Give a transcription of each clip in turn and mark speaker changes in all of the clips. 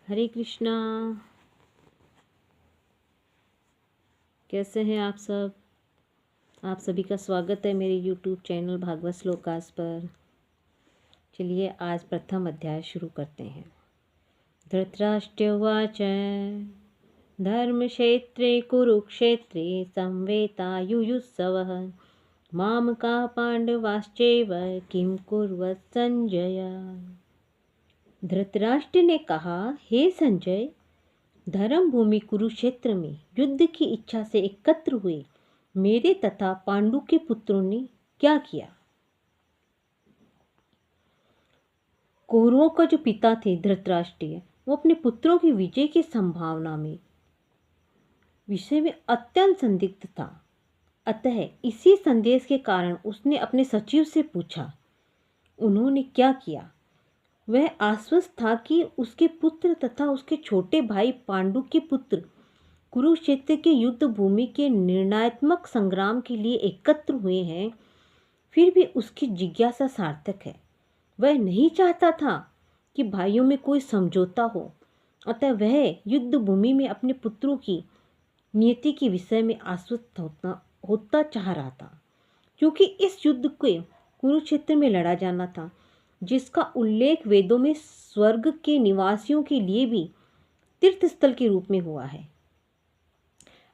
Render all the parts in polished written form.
Speaker 1: हरे कृष्णा। कैसे हैं आप सब? आप सभी का स्वागत है मेरे YouTube चैनल भागवत श्लोकास पर। चलिए आज प्रथम अध्याय शुरू करते हैं। धृतराष्ट्र उवाच धर्मक्षेत्रे कुरुक्षेत्रे संवेतायुयुत्सवः मामकाः पांडवाश्चैव किं कुर्वत् संजय। धृतराष्ट्र ने कहा, हे संजय, धर्म भूमि कुरुक्षेत्र में युद्ध की इच्छा से एकत्र हुए मेरे तथा पांडु के पुत्रों ने क्या किया? कौरवों का जो पिता थे धृतराष्ट्र, वो अपने पुत्रों की विजय की संभावना में विषय में अत्यंत संदिग्ध था। अतः इसी संदेश के कारण उसने अपने सचिव से पूछा। उन्होंने क्या किया? वह आश्वस्त था कि उसके पुत्र तथा उसके छोटे भाई पांडु के पुत्र कुरुक्षेत्र के युद्ध भूमि के निर्णयात्मक संग्राम के लिए एकत्र हुए हैं। फिर भी उसकी जिज्ञासा सार्थक है। वह नहीं चाहता था कि भाइयों में कोई समझौता हो, अतः वह युद्ध भूमि में अपने पुत्रों की नियति के विषय में आश्वस्त होता चाह रहा था, क्योंकि इस युद्ध को कुरुक्षेत्र में लड़ा जाना था, जिसका उल्लेख वेदों में स्वर्ग के निवासियों के लिए भी तीर्थस्थल के रूप में हुआ है।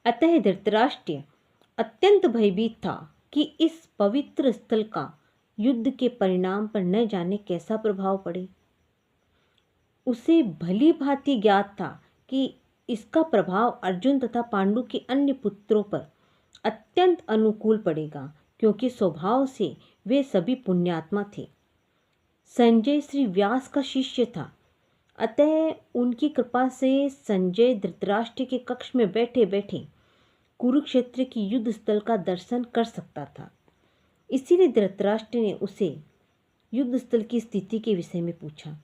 Speaker 1: अतः धृतराष्ट्र अत्यंत भयभीत था कि इस पवित्र स्थल का युद्ध के परिणाम पर न जाने कैसा प्रभाव पड़े। उसे भली भांति ज्ञात था कि इसका प्रभाव अर्जुन तथा पांडु के अन्य पुत्रों पर अत्यंत अनुकूल पड़ेगा, क्योंकि स्वभाव से वे सभी पुण्यात्मा थे। संजय श्री व्यास का शिष्य था, अतः उनकी कृपा से संजय धृतराष्ट्र के कक्ष में बैठे बैठे कुरुक्षेत्र की युद्ध स्थल का दर्शन कर सकता था। इसीलिए धृतराष्ट्र ने उसे युद्ध स्थल की स्थिति के विषय में पूछा।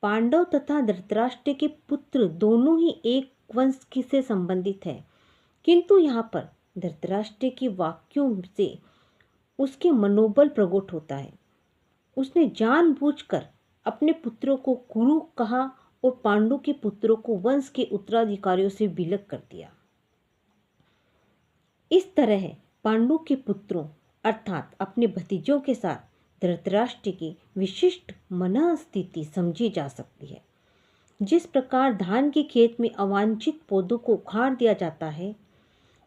Speaker 1: पांडव तथा धृतराष्ट्र के पुत्र दोनों ही एक वंश से संबंधित है, किंतु यहाँ पर धृतराष्ट्र के वाक्यों से उसके मनोबल प्रकट होता है। उसने जानबूझकर अपने पुत्रों को कुरु कहा और पांडु के पुत्रों को वंश के उत्तराधिकारियों से विलग कर दिया। इस तरह पांडु के पुत्रों अर्थात अपने भतीजों के साथ धृतराष्ट्र की विशिष्ट मन स्थिति समझी जा सकती है। जिस प्रकार धान के खेत में अवांछित पौधों को उखाड़ दिया जाता है,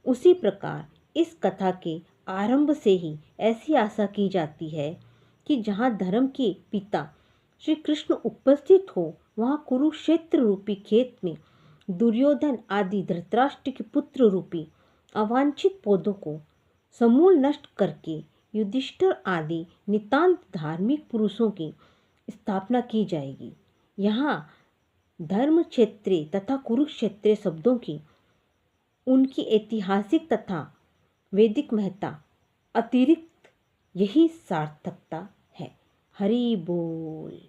Speaker 1: उसी प्रकार इस कथा के आरंभ से ही ऐसी आशा की जाती है कि जहाँ धर्म के पिता श्री कृष्ण उपस्थित हो, वहाँ कुरुक्षेत्र रूपी खेत में दुर्योधन आदि धृतराष्ट्र के पुत्र रूपी अवांछित पौधों को समूल नष्ट करके युधिष्ठिर आदि नितांत धार्मिक पुरुषों की स्थापना की जाएगी। यहाँ धर्म क्षेत्रे तथा कुरुक्षेत्र शब्दों की उनकी ऐतिहासिक तथा वैदिक महत्ता अतिरिक्त यही सार्थकता है। हरि बोल।